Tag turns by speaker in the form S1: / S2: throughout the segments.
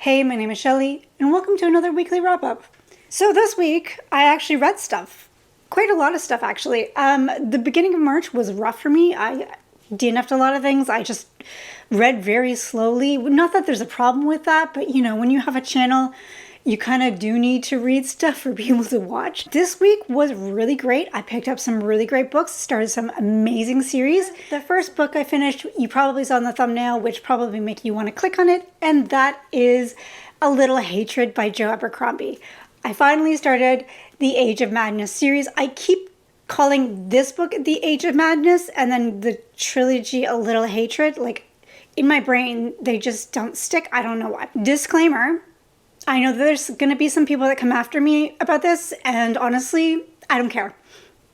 S1: Hey, my name is Shelly, and welcome to another weekly wrap-up. So this week, I actually read stuff. Quite a lot of stuff, actually. The beginning of March was rough for me. I DNF'd a lot of things. I just read very slowly. Not that there's a problem with that, but when you have a channel, you kind of do need to read stuff for people to watch. This week was really great. I picked up some really great books, started some amazing series. The first book I finished, you probably saw in the thumbnail, which probably make you want to click on it, and that is A Little Hatred by Joe Abercrombie. I finally started the Age of Madness series. I keep calling this book The Age of Madness and then the trilogy A Little Hatred. Like, in my brain, they just don't stick. I don't know why. Disclaimer. I know there's going to be some people that come after me about this, and honestly, I don't care.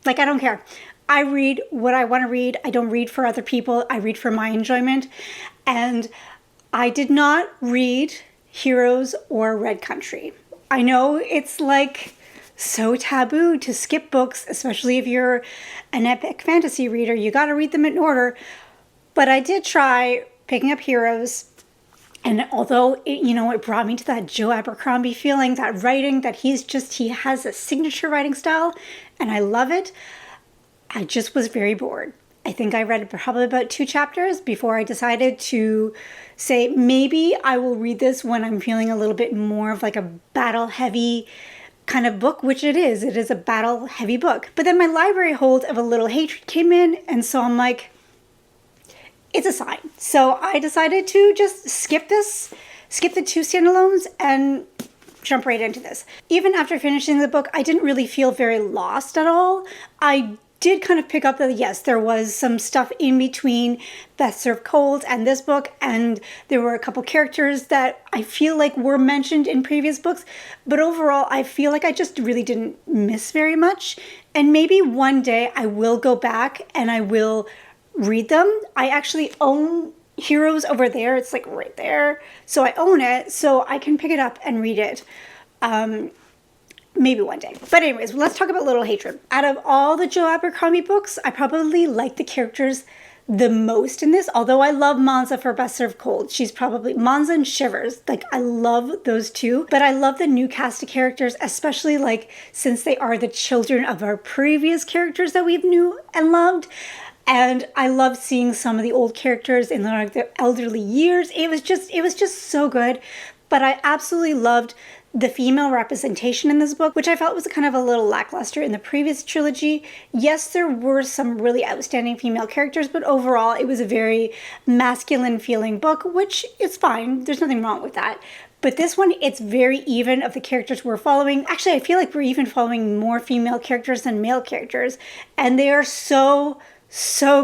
S1: I don't care. I read what I want to read. I don't read for other people. I read for my enjoyment. And I did not read Heroes or Red Country. I know it's so taboo to skip books, especially if you're an epic fantasy reader. You got to read them in order. But I did try picking up Heroes. And although it brought me to that Joe Abercrombie feeling, that writing, that he has a signature writing style, and I love it, I just was very bored. I think I read probably about 2 chapters before I decided to say, maybe I will read this when I'm feeling a little bit more of a battle-heavy kind of book, which it is. It is a battle-heavy book. But then my library hold of A Little Hatred came in, and so I'm like, it's a sign. So I decided to just skip the 2 standalones and jump right into this. Even after finishing the book, I didn't really feel very lost at all. I did kind of pick up that, yes, there was some stuff in between Best Served Cold and this book, and there were a couple characters that I feel like were mentioned in previous books, but overall, I feel like I just really didn't miss very much, and maybe one day I will go back and I will read them. I actually own Heroes over there. It's right there. So I own it, so I can pick it up and read it. Maybe one day. But anyways, let's talk about Little Hatred. Out of all the Joe Abercrombie books, I probably like the characters the most in this, although I love Monza for Best Served Cold. She's probably Monza and Shivers. I love those two, but I love the new cast of characters, especially since they are the children of our previous characters that we've knew and loved. And I love seeing some of the old characters in their elderly years. It was just so good. But I absolutely loved the female representation in this book, which I felt was kind of a little lackluster in the previous trilogy. Yes, there were some really outstanding female characters, but overall it was a very masculine feeling book, which is fine. There's nothing wrong with that. But this one, it's very even of the characters we're following. Actually, I feel like we're even following more female characters than male characters. And they are so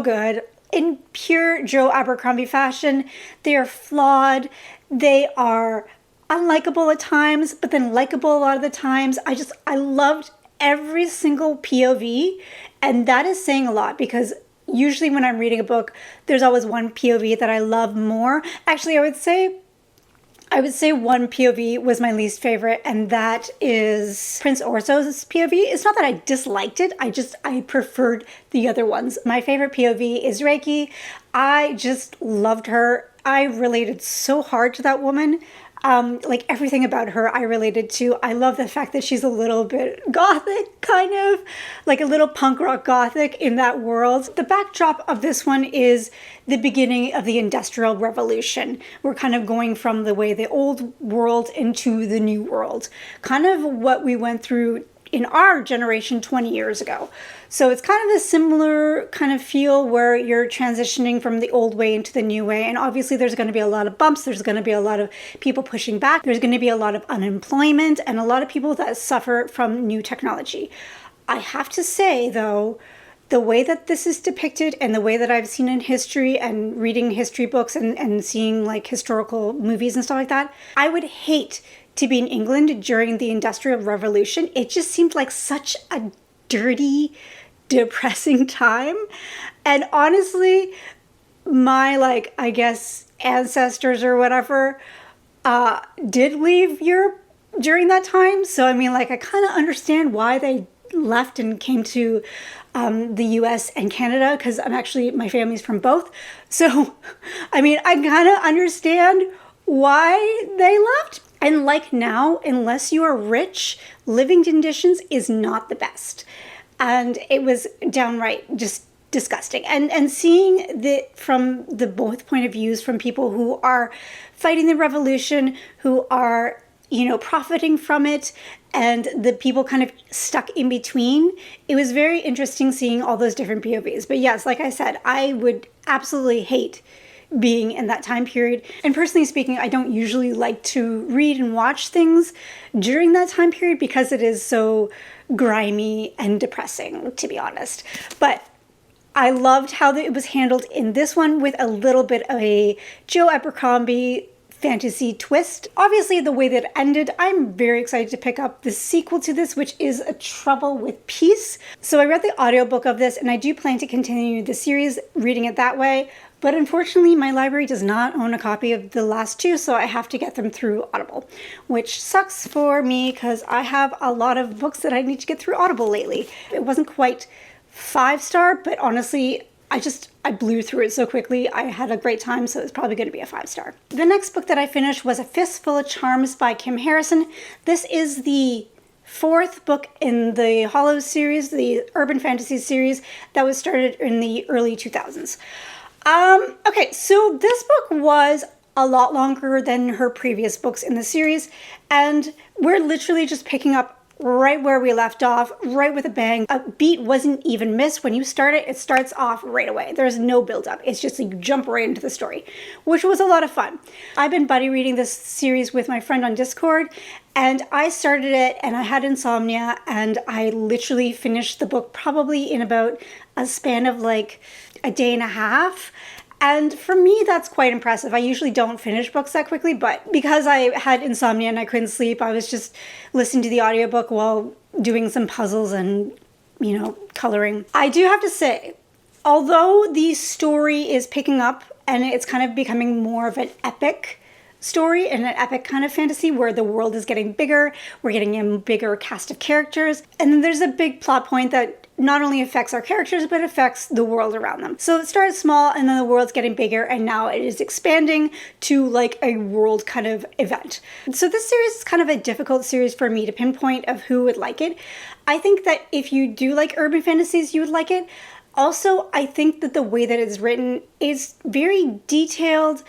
S1: good. In pure Joe Abercrombie fashion, they are flawed. They are unlikable at times, but then likable a lot of the times. I loved every single POV, and that is saying a lot because usually when I'm reading a book, there's always one POV that I love more. Actually, I would say one POV was my least favorite, and that is Prince Orso's POV. It's not that I disliked it, I preferred the other ones. My favorite POV is Reiki. I just loved her. I related so hard to that woman. Everything about her I related to. I love the fact that she's a little bit gothic, kind of a little punk rock gothic in that world. The backdrop of this one is the beginning of the Industrial Revolution. We're kind of going from the old world into the new world, kind of what we went through in our generation 20 years ago. So it's kind of a similar kind of feel where you're transitioning from the old way into the new way. And obviously there's going to be a lot of bumps. There's going to be a lot of people pushing back. There's going to be a lot of unemployment and a lot of people that suffer from new technology. I have to say though, the way that this is depicted and the way that I've seen in history and reading history books and seeing historical movies and stuff like that, I would hate to be in England during the Industrial Revolution. It just seemed like such a dirty, depressing time. And honestly, my I guess ancestors or whatever did leave Europe during that time. So I mean, I kind of understand why they left and came to the US and Canada, because my family's from both. So I mean, I kind of understand why they left. And like now, unless you are rich, living conditions is not the best. And it was downright just disgusting. And seeing from the both point of views, from people who are fighting the revolution, who are, profiting from it, and the people kind of stuck in between, it was very interesting seeing all those different POVs. But yes, like I said, I would absolutely hate being in that time period. And personally speaking, I don't usually like to read and watch things during that time period because it is so grimy and depressing, to be honest. But I loved how it was handled in this one with a little bit of a Joe Abercrombie fantasy twist. Obviously, the way that it ended, I'm very excited to pick up the sequel to this, which is A Trouble with Peace. So I read the audiobook of this, and I do plan to continue the series, reading it that way. But unfortunately, my library does not own a copy of the last two, so I have to get them through Audible, which sucks for me because I have a lot of books that I need to get through Audible lately. It wasn't quite 5-star, but honestly, I blew through it so quickly. I had a great time, so it's probably going to be a 5-star. The next book that I finished was A Fistful of Charms by Kim Harrison. This is the 4th book in the Hollows series, the urban fantasy series that was started in the early 2000s. Okay, so this book was a lot longer than her previous books in the series, and we're literally just picking up right where we left off, right with a bang. A beat wasn't even missed. When you start it, it starts off right away. There's no build-up. It's just you jump right into the story, which was a lot of fun. I've been buddy reading this series with my friend on Discord, and I started it and I had insomnia, and I literally finished the book probably in about a span of like a day and a half. And for me, that's quite impressive. I usually don't finish books that quickly, but because I had insomnia and I couldn't sleep, I was just listening to the audiobook while doing some puzzles and, coloring. I do have to say, although the story is picking up and it's kind of becoming more of an epic story and an epic kind of fantasy where the world is getting bigger, we're getting a bigger cast of characters, and then there's a big plot point that not only affects our characters, but affects the world around them. So it started small, and then the world's getting bigger, and now it is expanding to like a world kind of event. So this series is kind of a difficult series for me to pinpoint of who would like it. I think that if you do like urban fantasies, you would like it. Also, I think that the way that it's written is very detailed,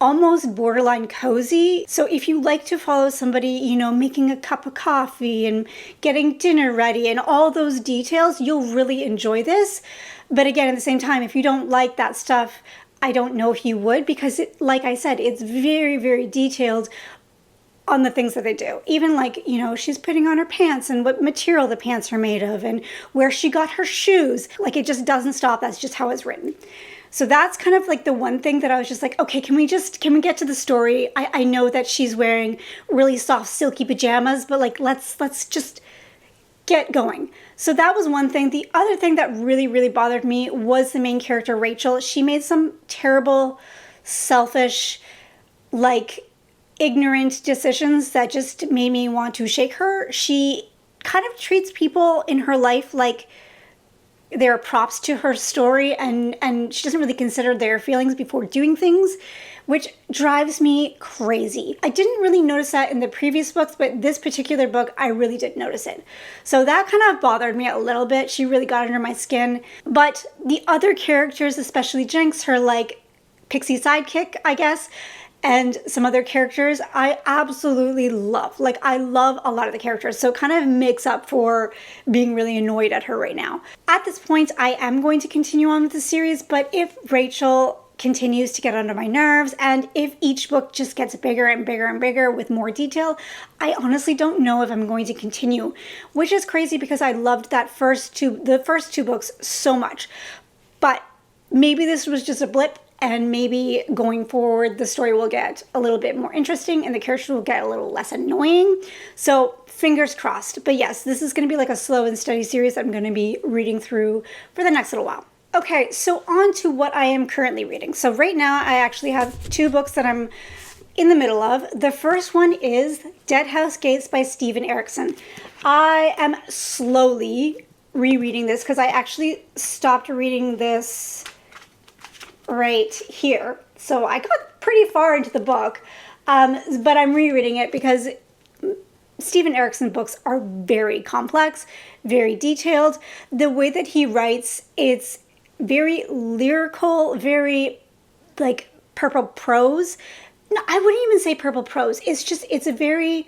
S1: almost borderline cozy. So if you like to follow somebody, making a cup of coffee and getting dinner ready and all those details, you'll really enjoy this. But again, at the same time, if you don't like that stuff, I don't know if you would, because like I said, it's very, very detailed on the things that they do. Even like, she's putting on her pants and what material the pants are made of and where she got her shoes. Like, it just doesn't stop. That's just how it's written. So that's kind of like the one thing that I was just like, okay, can we get to the story? I know that she's wearing really soft, silky pajamas, but like, let's just get going. So that was one thing. The other thing that really, really bothered me was the main character, Rachel. She made some terrible, selfish, like ignorant decisions that just made me want to shake her. She kind of treats people in her life like they're props to her story, and she doesn't really consider their feelings before doing things, which drives me crazy. I didn't really notice that in the previous books, but this particular book, I really did notice it. So that kind of bothered me a little bit. She really got under my skin. But the other characters, especially Jinx, her like pixie sidekick, I guess, and some other characters, I absolutely love. Like, I love a lot of the characters, so it kind of makes up for being really annoyed at her right now. At this point, I am going to continue on with the series, but if Rachel continues to get under my nerves, and if each book just gets bigger and bigger and bigger with more detail, I honestly don't know if I'm going to continue, which is crazy because I loved the first two books so much. But maybe this was just a blip, and maybe going forward, the story will get a little bit more interesting and the characters will get a little less annoying. So fingers crossed. But yes, this is going to be like a slow and steady series that I'm going to be reading through for the next little while. Okay, so on to what I am currently reading. So right now, I actually have 2 books that I'm in the middle of. The first one is Dead House Gates by Steven Erikson. I am slowly rereading this because I actually stopped reading this right here. So I got pretty far into the book. But I'm rereading it because Stephen Erickson's books are very complex, very detailed. The way that he writes, it's very lyrical, very like purple prose. No, I wouldn't even say purple prose. It's a very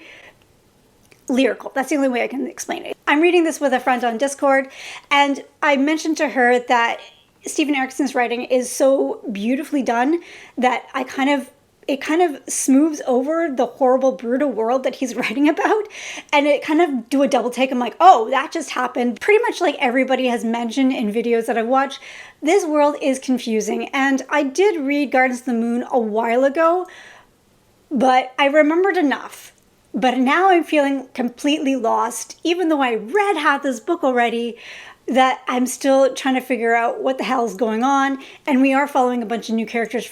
S1: lyrical. That's the only way I can explain it. I'm reading this with a friend on Discord, and I mentioned to her that Stephen Erickson's writing is so beautifully done that it kind of smooths over the horrible, brutal world that he's writing about, and it kind of do a double take. I'm like, oh, that just happened. Pretty much like everybody has mentioned in videos that I've watched, this world is confusing. And I did read Gardens of the Moon a while ago, but I remembered enough. But now I'm feeling completely lost, even though I read half this book already, that I'm still trying to figure out what the hell's going on. And we are following a bunch of new characters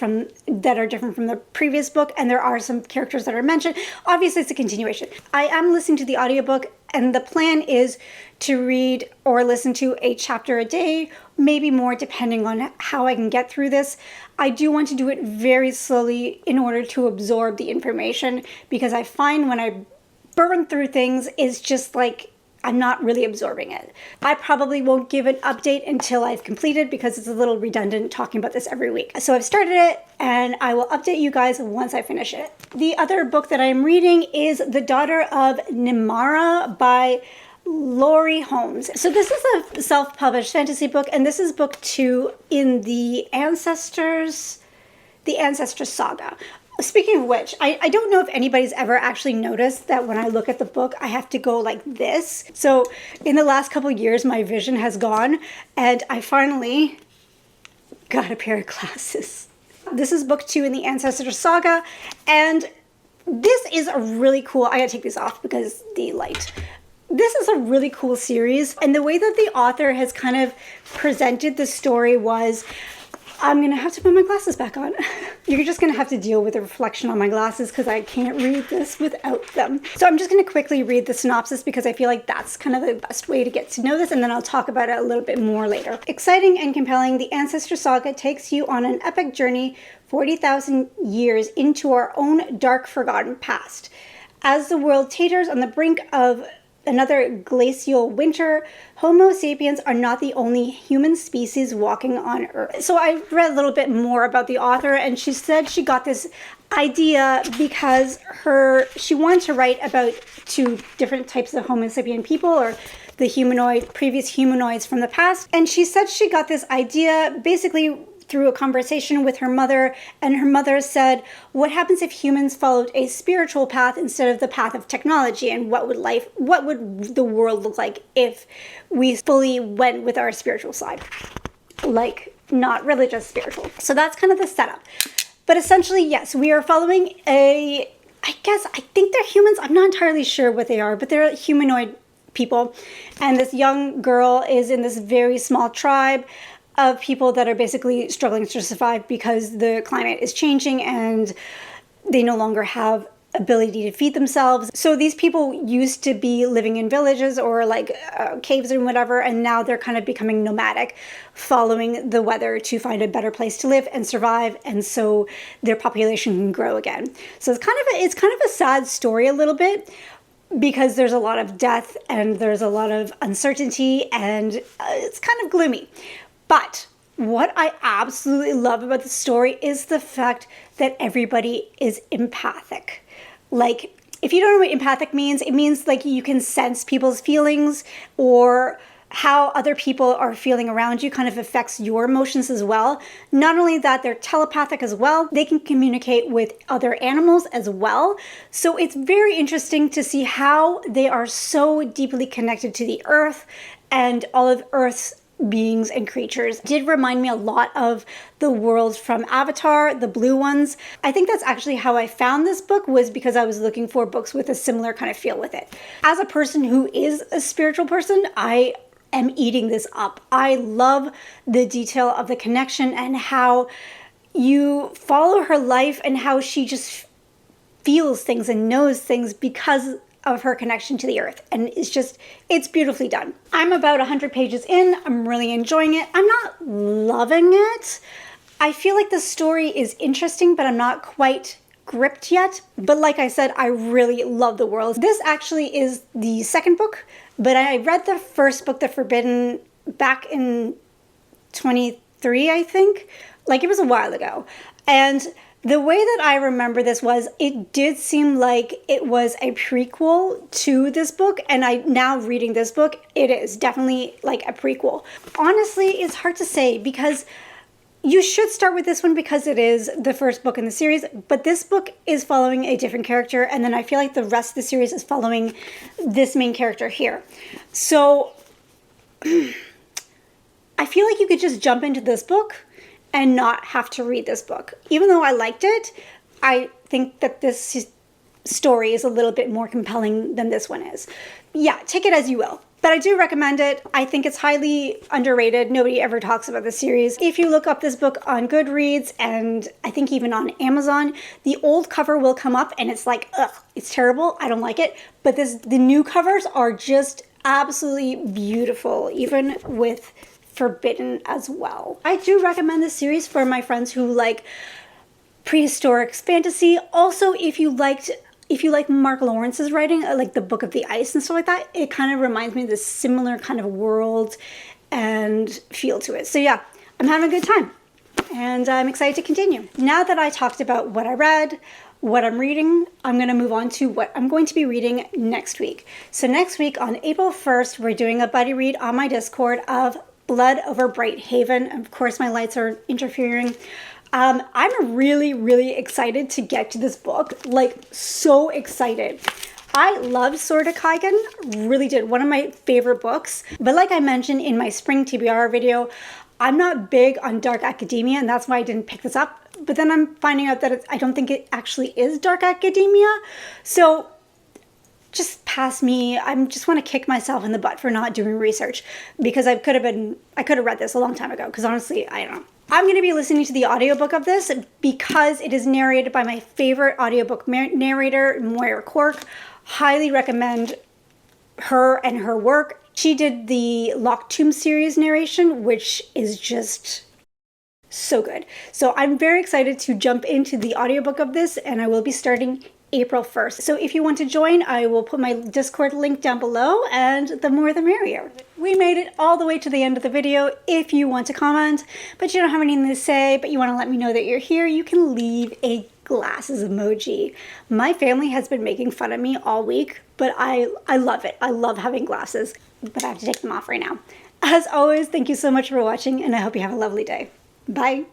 S1: that are different from the previous book, and there are some characters that are mentioned. Obviously, it's a continuation. I am listening to the audiobook, and the plan is to read or listen to a chapter a day, maybe more depending on how I can get through this. I do want to do it very slowly in order to absorb the information, because I find when I burn through things, it's just like I'm not really absorbing it. I probably won't give an update until I've completed, because it's a little redundant talking about this every week. So I've started it, and I will update you guys once I finish it. The other book that I'm reading is The Daughter of Nimara by Laurie Holmes. So this is a self-published fantasy book, and this is book 2 in the Ancestor Saga. Speaking of which, I don't know if anybody's ever actually noticed that when I look at the book, I have to go like this. So in the last couple of years, my vision has gone, and I finally got a pair of glasses. This is book 2 in the Ancestor Saga, and this is a really cool, I gotta take these off because the light. This is a really cool series, and the way that the author has kind of presented the story was, I'm going to have to put my glasses back on. You're just going to have to deal with the reflection on my glasses because I can't read this without them. So I'm just going to quickly read the synopsis because I feel like that's kind of the best way to get to know this, and then I'll talk about it a little bit more later. Exciting and compelling, the Ancestor Saga takes you on an epic journey 40,000 years into our own dark, forgotten past. As the world teeters on the brink of another glacial winter, Homo sapiens are not the only human species walking on Earth. So I read a little bit more about the author, and she said she got this idea because she wanted to write about 2 different types of Homo sapien people, or the previous humanoids from the past. And she said she got this idea basically through a conversation with her mother, and her mother said, what happens if humans followed a spiritual path instead of the path of technology, and what would the world look like if we fully went with our spiritual side? Like, not religious, spiritual. So that's kind of the setup. But essentially, yes, we are following I think they're humans. I'm not entirely sure what they are, but they're humanoid people. And this young girl is in this very small tribe of people that are basically struggling to survive because the climate is changing and they no longer have ability to feed themselves. So these people used to be living in villages or like caves and whatever, and now they're kind of becoming nomadic, following the weather to find a better place to live and survive, and so their population can grow again. So it's kind of a sad story a little bit, because there's a lot of death and there's a lot of uncertainty, and it's kind of gloomy. But what I absolutely love about the story is the fact that everybody is empathic. Like, if you don't know what empathic means, it means like you can sense people's feelings, or how other people are feeling around you kind of affects your emotions as well. Not only that, they're telepathic as well. They can communicate with other animals as well. So it's very interesting to see how they are so deeply connected to the earth and all of Earth's beings and creatures. It did remind me a lot of the worlds from Avatar, the blue ones. I think that's actually how I found this book, was because I was looking for books with a similar kind of feel with it. As a person who is a spiritual person, I am eating this up. I love the detail of the connection and how you follow her life and how she just feels things and knows things because of her connection to the earth. And it's beautifully done. I'm about 100 pages in. I'm really enjoying it. I'm not loving it. I feel like the story is interesting, but I'm not quite gripped yet. But like I said, I really love the world. This actually is the second book, but I read the first book, The Forbidden, back in 23, I think. Like, it was a while ago. And the way that I remember this was, it did seem like it was a prequel to this book, and now reading this book, it is definitely like a prequel. Honestly, it's hard to say, because you should start with this one because it is the first book in the series, but this book is following a different character, and then I feel like the rest of the series is following this main character here. So I feel like you could just jump into this book and not have to read this book. Even though I liked it, I think that this story is a little bit more compelling than this one is. Yeah, take it as you will. But I do recommend it. I think it's highly underrated. Nobody ever talks about this series. If you look up this book on Goodreads, and I think even on Amazon, the old cover will come up and it's like, ugh, it's terrible. I don't like it. But the new covers are just absolutely beautiful, even with Forbidden as well. I do recommend this series for my friends who like prehistoric fantasy. Also, if you like Mark Lawrence's writing, like the Book of the Ice and stuff like that, it kind of reminds me of this similar kind of world and feel to it. So yeah, I'm having a good time and I'm excited to continue. Now that I talked about what I read, what I'm reading, I'm going to move on to what I'm going to be reading next week. So next week on April 1st, we're doing a buddy read on my Discord of Blood Over Bright Haven. Of course, my lights are interfering. I'm really, really excited to get to this book. Like, so excited. I loved Sword of Kaigen, really did. One of my favorite books. But like I mentioned in my spring TBR video, I'm not big on dark academia, and that's why I didn't pick this up. But then I'm finding out that I don't think it actually is dark academia. So just past me. I just want to kick myself in the butt for not doing research, because I could have read this a long time ago, because honestly, I don't know. I'm going to be listening to the audiobook of this because it is narrated by my favorite audiobook narrator, Moira Cork. Highly recommend her and her work. She did the Locked Tomb series narration, which is just so good. So I'm very excited to jump into the audiobook of this, and I will be starting April 1st. So if you want to join, I will put my Discord link down below, and the more the merrier. We made it all the way to the end of the video. If you want to comment, but you don't have anything to say, but you want to let me know that you're here, you can leave a glasses emoji. My family has been making fun of me all week, but I love it. I love having glasses, but I have to take them off right now. As always, thank you so much for watching, and I hope you have a lovely day. Bye.